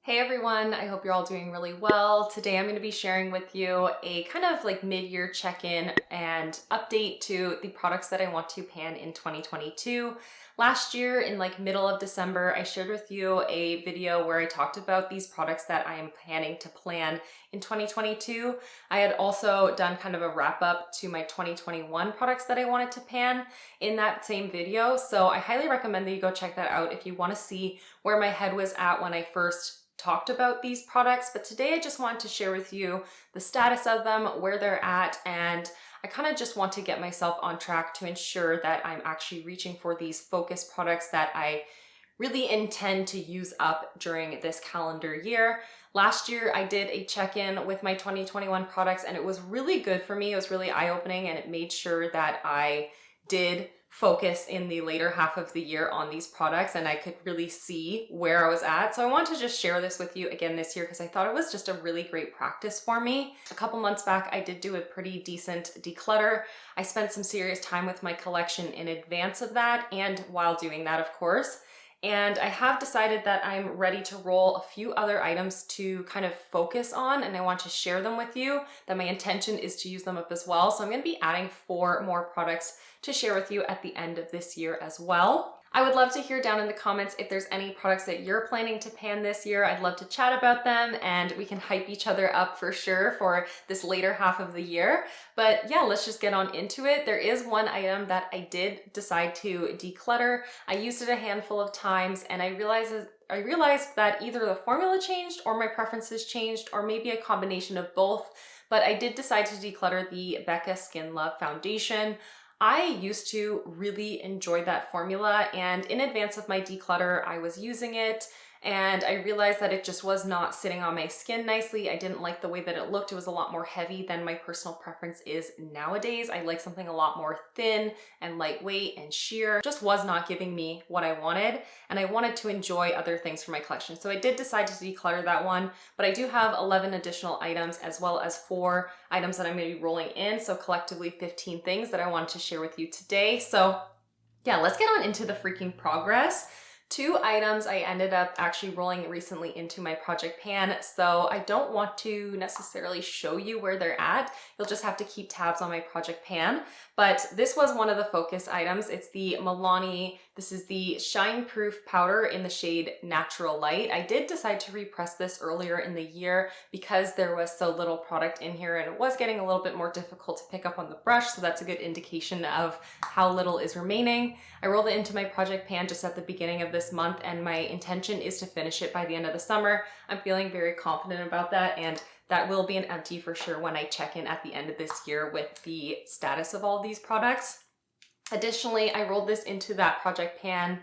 Hey everyone, I hope you're all doing really well. Today I'm going to be sharing with you a kind of like mid-year check-in and update to the products that I want to pan in 2022. Last year in like middle of December, I shared with you a video where I talked about these products that I am planning to plan in 2022. I had also done kind of a wrap up to my 2021 products that I wanted to pan in that same video. So I highly recommend that you go check that out if you want to see where my head was at when I first talked about these products. But today I just want to share with you the status of them, where they're at, and I kind of just want to get myself on track to ensure that I'm actually reaching for these focus products that I really intend to use up during this calendar year. Last year, I did a check-in with my 2021 products and it was really good for me. It was really eye-opening and it made sure that I did focus in the later half of the year on these products and I could really see where I was at. So I want to just share this with you again this year because I thought it was just a really great practice for me. A couple months back, I did do a pretty decent declutter. I spent some serious time with my collection in advance of that and while doing that, of course. And I have decided that I'm ready to roll a few other items to kind of focus on, and I want to share them with you, that my intention is to use them up as well. So I'm going to be adding 4 more products to share with you at the end of this year as well. I would love to hear down in the comments if there's any products that you're planning to pan this year. I'd love to chat about them and we can hype each other up for sure for this later half of the year. But yeah, let's just get on into it. There is one item that I did decide to declutter. I used it a handful of times and I realized that either the formula changed or my preferences changed or maybe a combination of both. But I did decide to declutter the Becca Skin Love Foundation. I used to really enjoy that formula and in advance of my declutter, I was using it and I realized that it just was not sitting on my skin nicely. I didn't like the way that it looked. It was a lot more heavy than my personal preference is nowadays. I like something a lot more thin and lightweight and sheer. It just was not giving me what I wanted and I wanted to enjoy other things for my collection. So I did decide to declutter that one, but I do have 11 additional items as well as 4 items that I'm going to be rolling in. So collectively 15 things that I wanted to share with you today. So yeah, let's get on into the freaking progress. 2 items I ended up actually rolling recently into my project pan, so I don't want to necessarily show you where they're at. You'll just have to keep tabs on my project pan. But this was one of the focus items. It's the Milani. This is the Shine Proof Powder in the shade Natural Light. I did decide to repress this earlier in the year because there was so little product in here and it was getting a little bit more difficult to pick up on the brush, so that's a good indication of how little is remaining. I rolled it into my project pan just at the beginning of this month and my intention is to finish it by the end of the summer. I'm feeling very confident about that and that will be an empty for sure when I check in at the end of this year with the status of all these products. Additionally, I rolled this into that project pan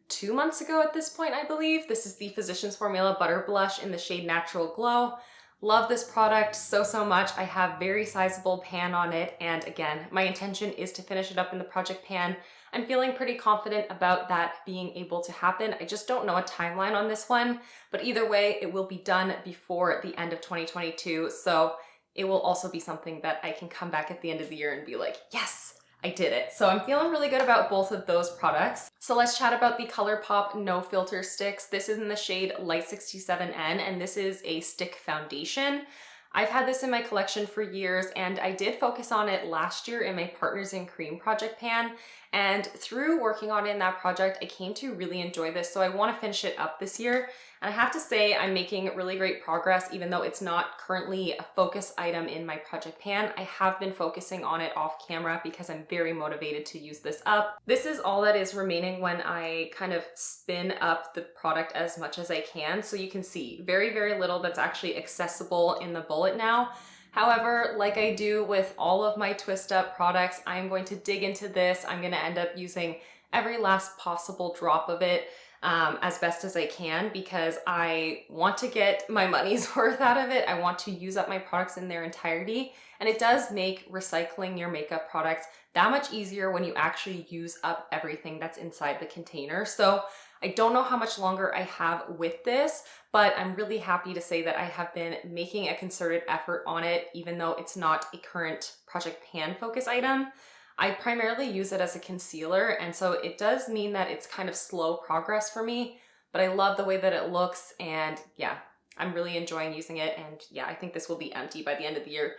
2 months ago at this point, I believe. This is the Physicians Formula Butter Blush in the shade Natural Glow. Love this product so much. I have very sizable pan on it. And again, my intention is to finish it up in the project pan. I'm feeling pretty confident about that being able to happen. I just don't know a timeline on this one, but either way, it will be done before the end of 2022. So it will also be something that I can come back at the end of the year and be like, yes, I did it. So I'm feeling really good about both of those products. So let's chat about the Colourpop No Filter Stix. This is in the shade Light 67N and this is a stick foundation. I've had this in my collection for years and I did focus on it last year in my Partners in Cream project pan. And through working on it in that project, I came to really enjoy this. So I want to finish it up this year. And I have to say I'm making really great progress, even though it's not currently a focus item in my project pan. I have been focusing on it off camera because I'm very motivated to use this up. This is all that is remaining when I kind of spin up the product as much as I can. So you can see very little that's actually accessible in the bullet now. However, like I do with all of my twist up products, I'm going to dig into this. I'm going to end up using every last possible drop of it as best as I can because I want to get my money's worth out of it. I want to use up my products in their entirety. And it does make recycling your makeup products that much easier when you actually use up everything that's inside the container. So I don't know how much longer I have with this, but I'm really happy to say that I have been making a concerted effort on it, even though it's not a current project pan focus item. I primarily use it as a concealer, and so it does mean that it's kind of slow progress for me, but I love the way that it looks, and yeah, I'm really enjoying using it, and yeah, I think this will be empty by the end of the year.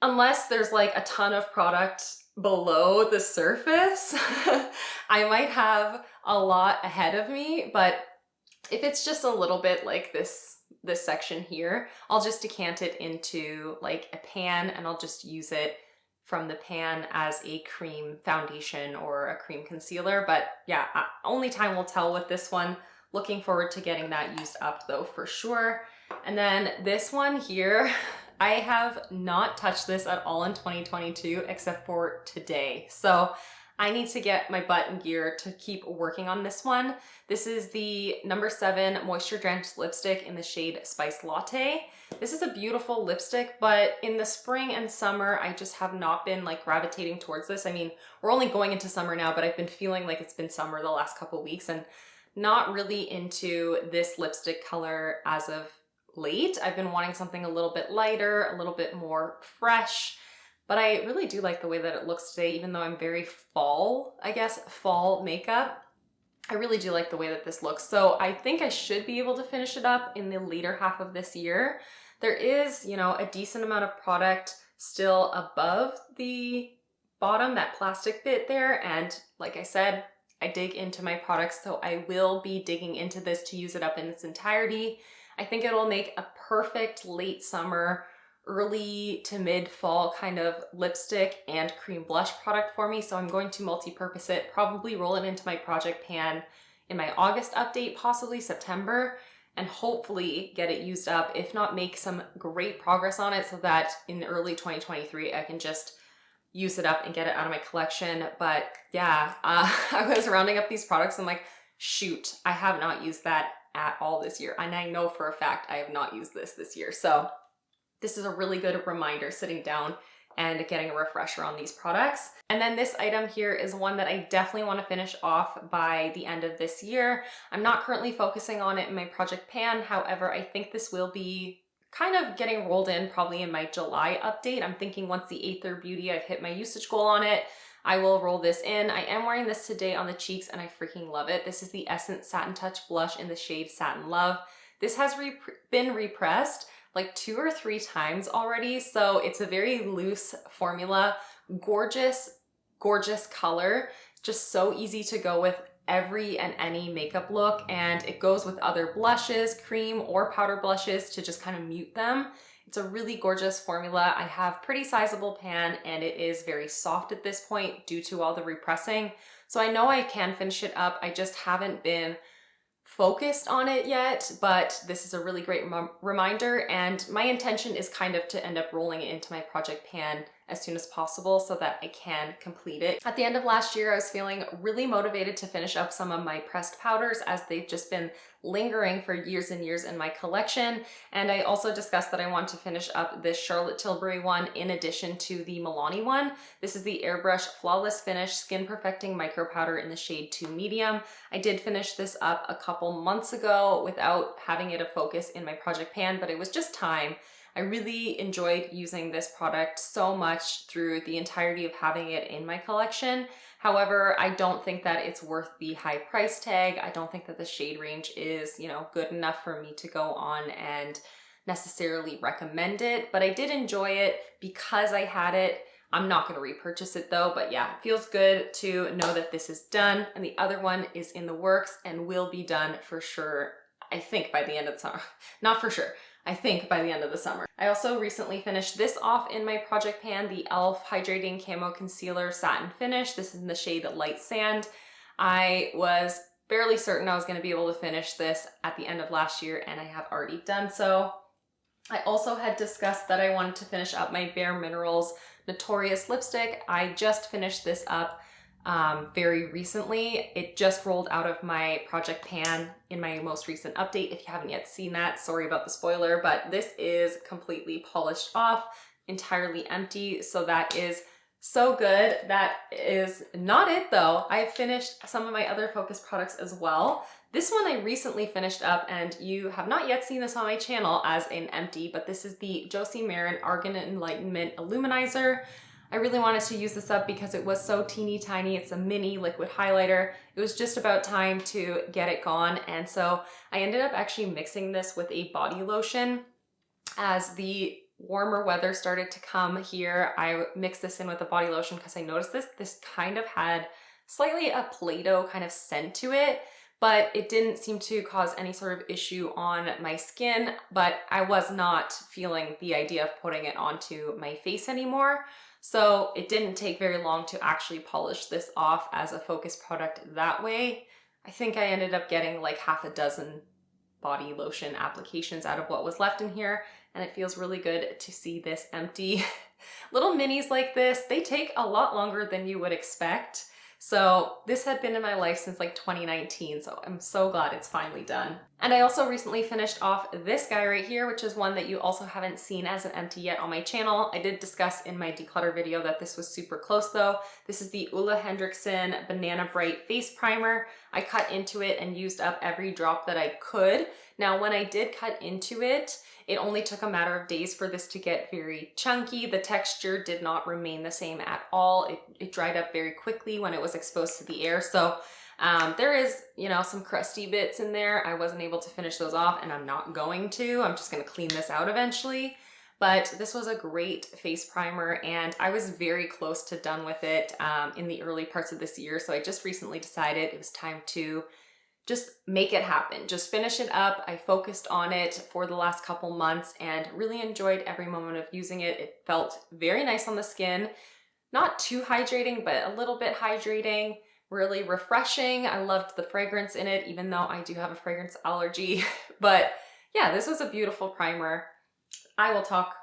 Unless there's like a ton of product below the surface, I might have a lot ahead of me, but if it's just a little bit like this section here, I'll just decant it into like a pan and I'll just use it from the pan as a cream foundation or a cream concealer. But yeah, only time will tell with this one. Looking forward to getting that used up though for sure. And then this one here, I have not touched this at all in 2022 except for today. So I need to get my butt in gear to keep working on this one. This is the number 7 Moisture Drenched Lipstick in the shade Spice Latte. This is a beautiful lipstick, but in the spring and summer, I just have not been like gravitating towards this. I mean, we're only going into summer now, but I've been feeling like it's been summer the last couple weeks and not really into this lipstick color as of late. I've been wanting something a little bit lighter, a little bit more fresh. But I really do like the way that it looks today, even though I'm very fall, I guess, fall makeup. I really do like the way that this looks. So I think I should be able to finish it up in the later half of this year. There is, you know, a decent amount of product still above the bottom, that plastic bit there. And like I said, I dig into my products, so I will be digging into this to use it up in its entirety. I think it'll make a perfect late summer, early to mid fall kind of lipstick and cream blush product for me. So I'm going to multi-purpose it, probably roll it into my project pan in my August update, possibly September, and hopefully get it used up, if not make some great progress on it so that in early 2023, I can just use it up and get it out of my collection. But yeah, I was rounding up these products and I'm like, shoot, I have not used that at all this year. And I know for a fact I have not used this year. So this is a really good reminder, sitting down and getting a refresher on these products. And then this item here is one that I definitely want to finish off by the end of this year. I'm not currently focusing on it in my project pan. However, I think this will be kind of getting rolled in probably in my July update. I'm thinking once the Aether Beauty, I've hit my usage goal on it, I will roll this in. I am wearing this today on the cheeks and I freaking love it. This is the Essence Satin Touch Blush in the shade Satin Love. This has been repressed like 2 or 3 times already. So it's a very loose formula, gorgeous, gorgeous color, just so easy to go with every and any makeup look. And it goes with other blushes, cream or powder blushes to just kind of mute them. It's a really gorgeous formula. I have pretty sizable pan and it is very soft at this point due to all the repressing. So I know I can finish it up. I just haven't been focused on it yet, but this is a really great reminder, and my intention is kind of to end up rolling it into my project pan as soon as possible so that I can complete it. At the end of last year, I was feeling really motivated to finish up some of my pressed powders as they've just been lingering for years and years in my collection. And I also discussed that I want to finish up this Charlotte Tilbury one in addition to the Milani one. This is the Airbrush Flawless Finish Skin Perfecting Micro Powder in the shade 2 Medium. I did finish this up a couple months ago without having it a focus in my project pan, but it was just time. I really enjoyed using this product so much through the entirety of having it in my collection. However, I don't think that it's worth the high price tag. I don't think that the shade range is, you know, good enough for me to go on and necessarily recommend it, but I did enjoy it because I had it. I'm not going to repurchase it though, but yeah, it feels good to know that this is done and the other one is in the works and will be done for sure, I think by the end of the summer. Not for sure. I think by the end of the summer. I also recently finished this off in my project pan, the e.l.f. Hydrating Camo Concealer Satin Finish. This is in the shade Light Sand. I was fairly certain I was going to be able to finish this at the end of last year, and I have already done so. I also had discussed that I wanted to finish up my BareMinerals Notorious lipstick. I just finished this up very recently. It just rolled out of my project pan in my most recent update. If you haven't yet seen that, sorry about the spoiler, but this is completely polished off, entirely empty. So that is so good. That is not it though. I finished some of my other focus products as well. This one I recently finished up, and you have not yet seen this on my channel as an empty, but this is the Josie Maran Argan Enlightenment Illuminizer. I really wanted to use this up because it was so teeny tiny. It's a mini liquid highlighter. It was just about time to get it gone. And so I ended up actually mixing this with a body lotion. As the warmer weather started to come here, I mixed this in with a body lotion because I noticed this kind of had slightly a Play-Doh kind of scent to it, but it didn't seem to cause any sort of issue on my skin, but I was not feeling the idea of putting it onto my face anymore. So it didn't take very long to actually polish this off as a focus product that way. I think I ended up getting like half a dozen body lotion applications out of what was left in here, and it feels really good to see this empty. Little minis like this, they take a lot longer than you would expect. So this had been in my life since like 2019, so I'm so glad it's finally done. And I also recently finished off this guy right here, which is one that you also haven't seen as an empty yet on my channel. I did discuss in my declutter video that this was super close though. This is the Henriksen Banana Bright Face Primer. I cut into it and used up every drop that I could. Now, when I did cut into it, it only took a matter of days for this to get very chunky. The texture did not remain the same at all. It dried up very quickly when it was exposed to the air. So there is, you know, some crusty bits in there. I wasn't able to finish those off, and I'm not going to. I'm just going to clean this out eventually. But this was a great face primer, and I was very close to done with it in the early parts of this year. So I just recently decided it was time to just make it happen, just finish it up. I focused on it for the last couple months and really enjoyed every moment of using it. It felt very nice on the skin, not too hydrating, but a little bit hydrating, really refreshing. I loved the fragrance in it, even though I do have a fragrance allergy. But yeah, this was a beautiful primer. I will talk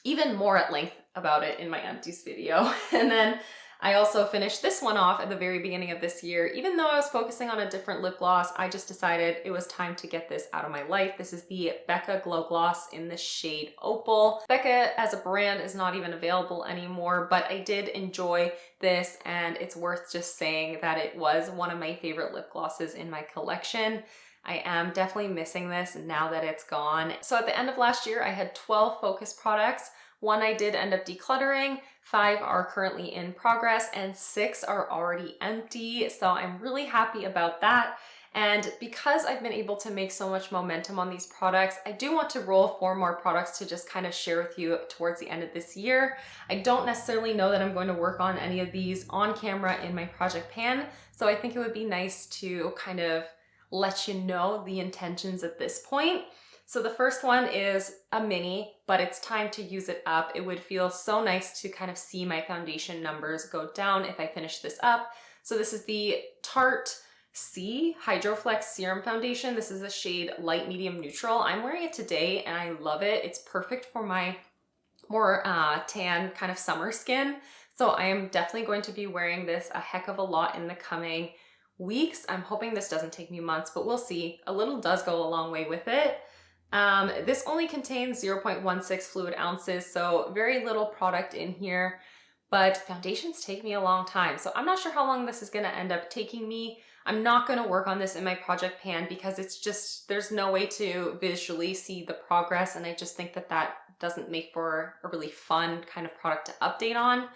even more at length about it in my empties video. And then I also finished this one off at the very beginning of this year. Even though I was focusing on a different lip gloss, I just decided it was time to get this out of my life. This is the Becca Glow Gloss in the shade Opal. Becca as a brand is not even available anymore, but I did enjoy this, and it's worth just saying that it was one of my favorite lip glosses in my collection. I am definitely missing this now that it's gone. So at the end of last year, I had 12 focus products. One I did end up decluttering, 5 are currently in progress, and 6 are already empty. So I'm really happy about that. And because I've been able to make so much momentum on these products, I do want to roll 4 more products to just kind of share with you towards the end of this year. I don't necessarily know that I'm going to work on any of these on camera in my project pan. So I think it would be nice to kind of let you know the intentions at this point. So the first one is a mini, but it's time to use it up. It would feel so nice to kind of see my foundation numbers go down if I finish this up. So this is the Tarte C Hydroflex Serum Foundation. This is the shade Light Medium Neutral. I'm wearing it today and I love it. It's perfect for my more tan kind of summer skin. So I am definitely going to be wearing this a heck of a lot in the coming weeks. I'm hoping this doesn't take me months, but we'll see. A little does go a long way with it. This only contains 0.16 fluid ounces, so very little product in here, but foundations take me a long time. So I'm not sure how long this is going to end up taking me. I'm not going to work on this in my project pan because it's just, there's no way to visually see the progress. And I just think that that doesn't make for a really fun kind of product to update on.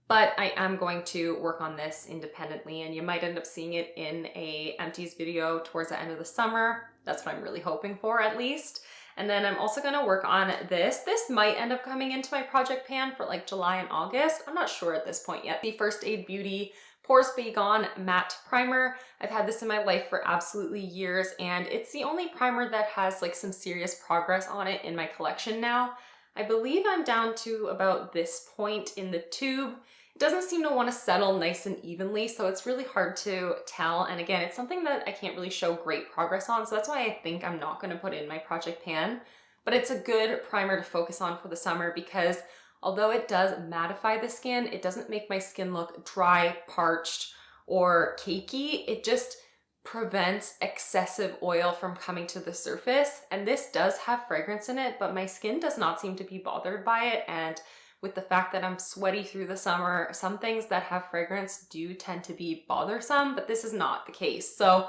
But I am going to work on this independently, and you might end up seeing it in a empties video towards the end of the summer. That's what I'm really hoping for, at least. And then I'm also gonna work on this. This might end up coming into my project pan for like July and August. I'm not sure at this point yet. The First Aid Beauty Pores Be Gone Matte Primer. I've had this in my life for absolutely years, and it's the only primer that has like some serious progress on it in my collection now. I believe I'm down to about this point in the tube. It doesn't seem to want to settle nice and evenly, so it's really hard to tell. And again, it's something that I can't really show great progress on, so that's why I think I'm not going to put it in my project pan. But it's a good primer to focus on for the summer because although it does mattify the skin, it doesn't make my skin look dry, parched, or cakey. It just prevents excessive oil from coming to the surface. And this does have fragrance in it, but my skin does not seem to be bothered by it. And with the fact that I'm sweaty through the summer, some things that have fragrance do tend to be bothersome, but this is not the case. So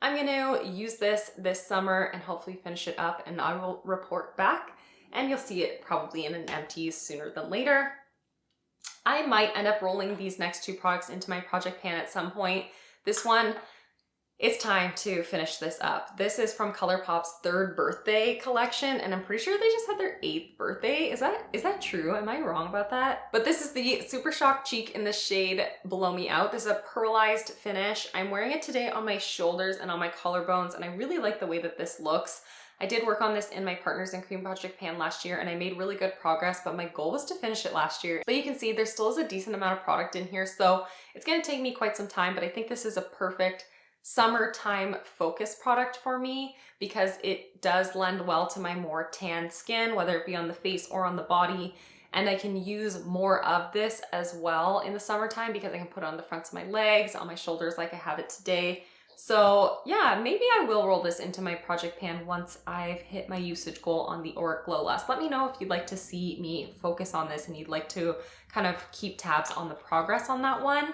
I'm gonna use this summer and hopefully finish it up, and I will report back, and you'll see it probably in an empties sooner than later. I might end up rolling these next two products into my project pan at some point. This one, it's time to finish this up. This is from Colourpop's 3rd birthday collection, and I'm pretty sure they just had their 8th birthday. Is that true? Am I wrong about that? But this is the Super Shock Cheek in the shade Blow Me Out. This is a pearlized finish. I'm wearing it today on my shoulders and on my collarbones, and I really like the way that this looks. I did work on this in my Partners in Cream project pan last year, and I made really good progress, but my goal was to finish it last year. But you can see there still is a decent amount of product in here, so it's gonna take me quite some time, but I think this is a perfect summertime focus product for me because it does lend well to my more tan skin, whether it be on the face or on the body. And I can use more of this as well in the summertime because I can put it on the fronts of my legs, on my shoulders like I have it today. So yeah, maybe I will roll this into my project pan once I've hit my usage goal on the Auric Glow Lust. Let me know if you'd like to see me focus on this and you'd like to kind of keep tabs on the progress on that one.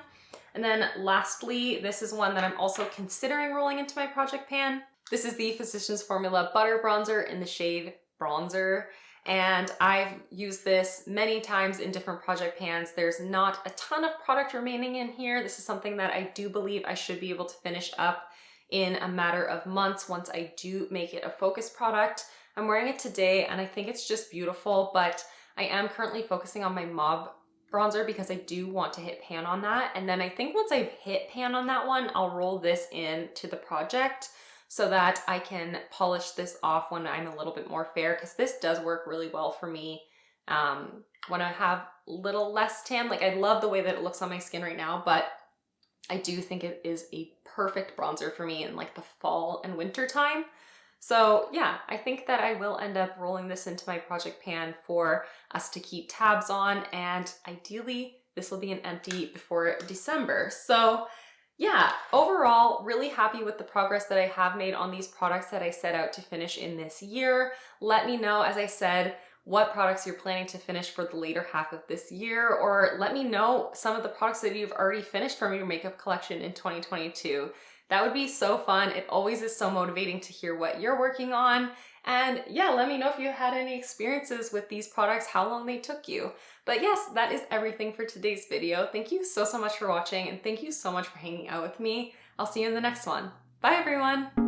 And then lastly, this is one that I'm also considering rolling into my project pan. This is the Physicians Formula Butter Bronzer in the shade Bronzer. And I've used this many times in different project pans. There's not a ton of product remaining in here. This is something that I do believe I should be able to finish up in a matter of months once I do make it a focus product. I'm wearing it today and I think it's just beautiful, but I am currently focusing on my Mauve bronzer because I do want to hit pan on that. And then I think once I've hit pan on that one, I'll roll this into the project so that I can polish this off when I'm a little bit more fair, because this does work really well for me when I have a little less tan. Like, I love the way that it looks on my skin right now, but I do think it is a perfect bronzer for me in like the fall and winter time. So yeah, I think that I will end up rolling this into my project pan for us to keep tabs on, and ideally this will be an empty before December. So yeah, overall, really happy with the progress that I have made on these products that I set out to finish in this year. Let me know, as I said, what products you're planning to finish for the later half of this year, or let me know some of the products that you've already finished from your makeup collection in 2022. That would be so fun. It always is so motivating to hear what you're working on. And yeah, let me know if you had any experiences with these products, how long they took you. But yes, that is everything for today's video. Thank you so much for watching, and thank you so much for hanging out with me. I'll see you in the next one. Bye everyone.